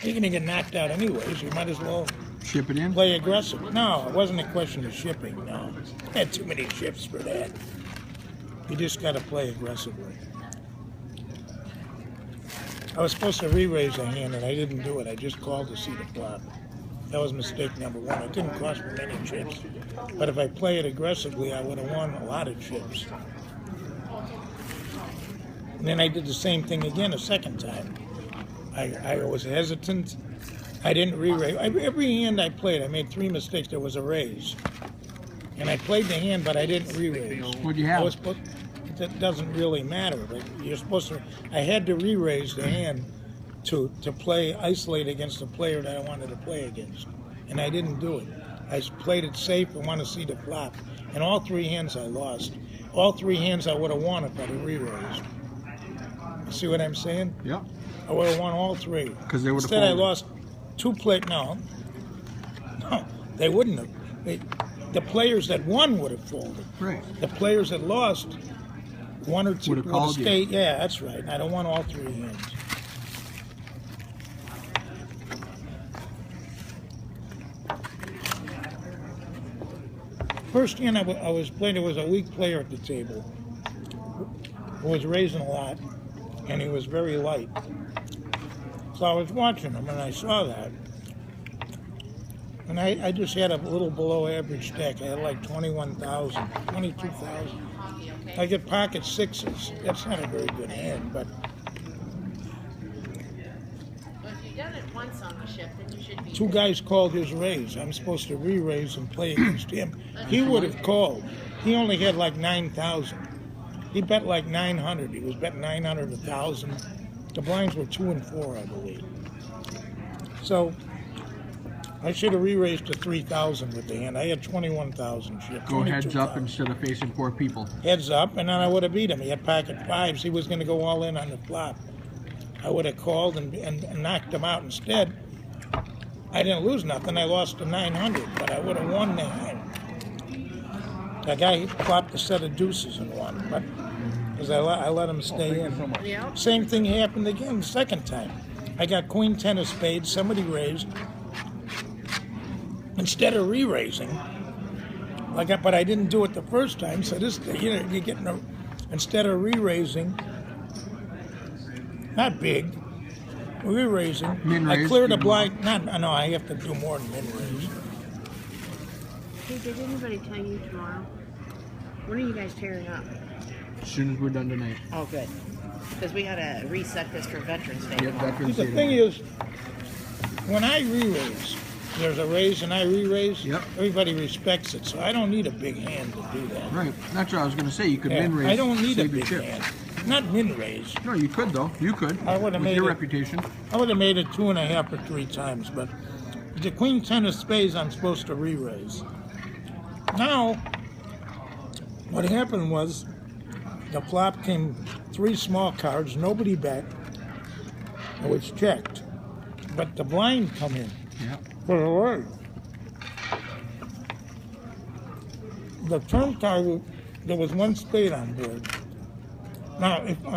You're going to get knocked out anyways. You might as well Ship it in? play aggressive. No, it wasn't a question of shipping, no. I had too many chips for that. You just got to play aggressively. I was supposed to re-raise a hand, and I didn't do it. I just called to see the flop. That was mistake number one. It didn't cost me many chips. But if I play it aggressively, I would have won a lot of chips. And then I did the same thing again a second time. I was hesitant. I didn't re-raise. Every hand I played, I made 3 mistakes. There was a raise. And I played the hand, but I didn't re-raise. What'd you have? It doesn't really matter, but you're supposed to. I had to re-raise the hand to play isolate against the player that I wanted to play against, and I didn't do it. I played it safe and want to see the flop. And all 3 hands I lost. All 3 hands I would have won if I'd have re-raised. You see what I'm saying? Yeah. I would have won all 3. Because they would have. Instead, I lost 2 play. No, they wouldn't have. The players that won would have folded. Right. The players that lost, 1 or 2 would have stayed. Yeah, that's right. And I don't want all 3 hands. First hand I was playing, there was a weak player at the table who was raising a lot, and he was very light. So I was watching him, and I saw that. And I just had a little below average stack. I had like 21,000, 22,000. I get pocket 6s. That's not a very good hand, but... Well, if you've done it once on the ship, then you should be... 2 guys called his raise. I'm supposed to re-raise and play against him. He would have called. He only had like 9,000. He bet like 900. He was betting 900, 1,000. The blinds were 2 and 4, I believe. So I should have re-raised to 3,000 with the hand. I had 21,000 chips. Go heads up instead of facing 4 people. Heads up, and then I would have beat him. He had pocket 5s. He was going to go all in on the flop. I would have called and knocked him out instead. I didn't lose nothing. I lost to 900, but I would have won the hand. The guy flopped a set of deuces and won, but because I let him stay in. Yeah. Same thing happened again the second time. I got queen 10 of spades. Somebody raised. Instead of re-raising, but I didn't do it the first time. So this, you're getting instead of re-raising, not big, re-raising. I cleared a blind. No, I have to do more than min-raise. Hey, did anybody tell you tomorrow? When are you guys tearing up? As soon as we're done tonight. Oh, good. Because we got to reset this for Veterans Day. Yep, Veterans Day. The thing is, when I re-raise, there's a raise and I re-raise, yep. Everybody respects it, so I don't need a big hand to do that. Right. That's what I was going to say. You could min-raise. I don't need a save your big chips. hand. Not min-raise. No, you could, though. You could. I would have with made your it, reputation. I would have made it 2.5 or 3 times, but the queen 10 of spades I'm supposed to re-raise. Now, what happened was the flop came 3 small cards, nobody bet, it was checked, but the blind come in. Yeah. For the word. The turn card, there was 1 spade on board. Now, if the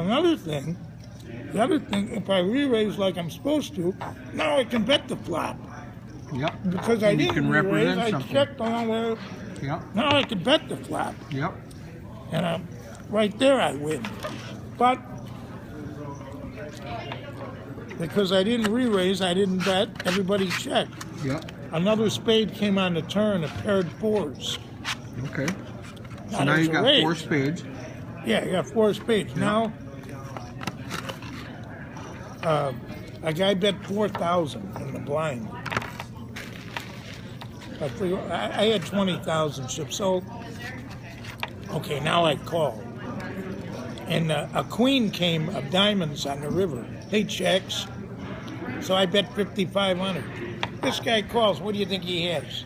other thing, if I re-raise like I'm supposed to, now I can bet the flop. Yep. Because I didn't re-raise, I something. checked on where. Yep. Now I can bet the flop. Yep. And right there I win. But because I didn't re-raise, I didn't bet, everybody checked. Yep. Another spade came on the turn, a paired 4s. Okay. So now you've got 4 spades. Yeah, you got 4 spades. Yep. Now, a guy bet 4,000 in the blind. I had 20,000 chips. So, okay, now I call. And a queen came of diamonds on the river. He checks. So I bet 5,500. This guy calls. What do you think he has?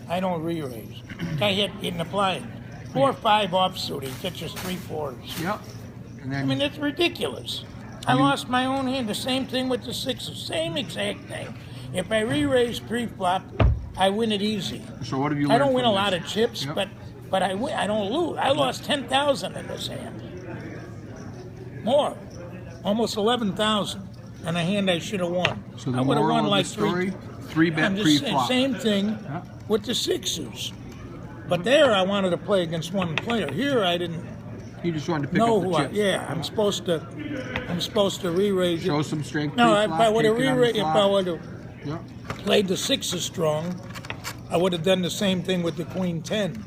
I don't re-raise. Guy hit in the blind. 4-5 offsuit. He catches 3 4s. Yep. And then, I mean, it's ridiculous. I lost my own hand. The same thing with the 6s. Same exact thing. If I re-raise pre-flop, I win it easy. so what have you learned? I don't win a from lot this? of chips, Yep. but I win. I don't lose. I lost 10,000 in this hand. More. almost 11,000, and a hand I should have won. So I the would have moral won of like the story, three-bet I'm just saying, pre-flop. same thing with the sixes. But there, I wanted to play against one player. Here, I didn't You just wanted to pick know up the who. chips. Yeah, I'm supposed to re-raise it. Show some strength. No, pre-flop, if I would have take it on the re-raised, if I flop. would have Yeah. played the sixes strong, I would have done the same thing with the queen 10.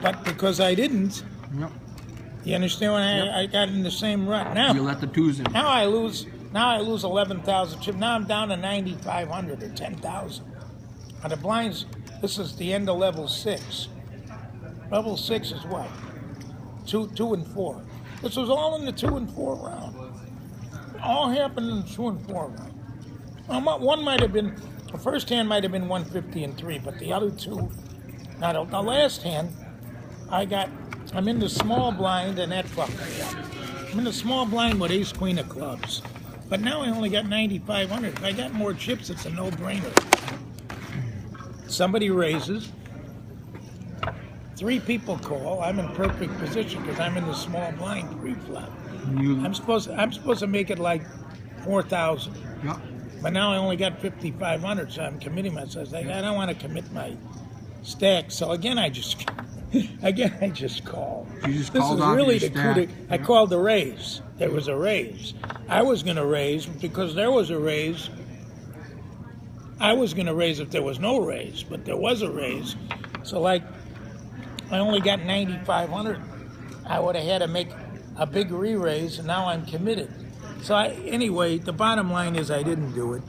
But because I didn't, Yep. you understand? I got in the same rut. Now, You let the twos in. now I lose 11,000 chips. Now I'm down to 9,500 or 10,000. On the blinds, this is the end of level 6. Level 6 is what? 2 and 4. This was all in the 2 and 4 round. All happened in the 2 and 4 round. One might have been, the first hand might have been 150 and 3, but the other two, now the last hand, I'm in the small blind, and that fucked me up. I'm in the small blind with ace queen of clubs. But now I only got 9,500. If I got more chips, it's a no-brainer. Somebody raises. 3 people call. I'm in perfect position because I'm in the small blind pre-flop. I'm supposed to make it like 4,000. Yeah. But now I only got 5,500, so I'm committing myself. I don't want to commit my stack. So again, I just call. You just This called is off really your the stack. coup. I called the raise. There was a raise. I was going to raise because there was a raise. I was going to raise if there was no raise, but there was a raise. So like, I only got 9,500. I would have had to make a big re-raise, and now I'm committed. So anyway, the bottom line is I didn't do it.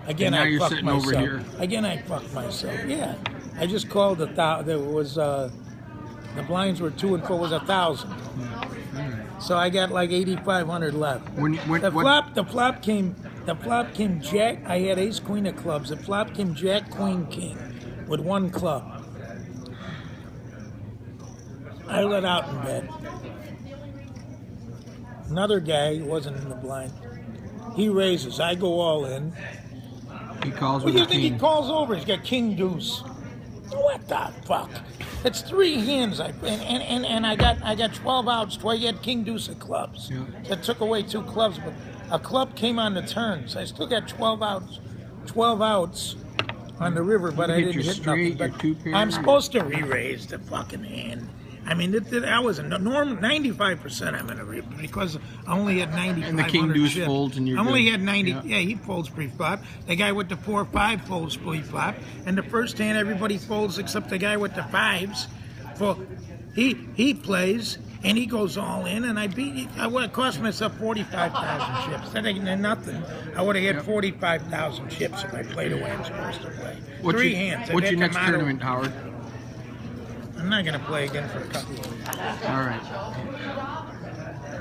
Again, And now I you're fucked sitting myself. over here. Again, I fucked myself. Yeah, I just called there was the blinds were 2 and 4 was 1,000. So I got like 8,500 left. The flop came jack. I had ace queen of clubs. The flop came jack queen king with 1 club. I let out in bed. Another guy who wasn't in the blind. He raises. I go all in. He calls What with do you a think king. he calls over? He's got king deuce. What the fuck? It's 3 hands. And I got 12 outs. He had king deuce of clubs. Yeah. That took away 2 clubs, but a club came on the turn. So I still got 12 outs. 12 outs on the river, but You I hit didn't your hit straight, nothing. your 2 pair, I'm supposed to re-raise the fucking hand. I mean, I was a normal 95%. I'm in a re because I only had 95. And the king deuce folds, and you're I only good. had 90. Yeah. Yeah, he folds pre-flop. The guy with the 4-5 folds pre-flop. And the first hand, everybody folds except the guy with the 5s. Well, he plays and he goes all in, and I beat. I would have cost myself 45,000 chips. That ain't nothing. I would have had 45,000 chips if I played the way I'm supposed to play. Three hands. What's I've your had next Kamado. tournament, Howard? I'm not going to play again for a couple of weeks. All right.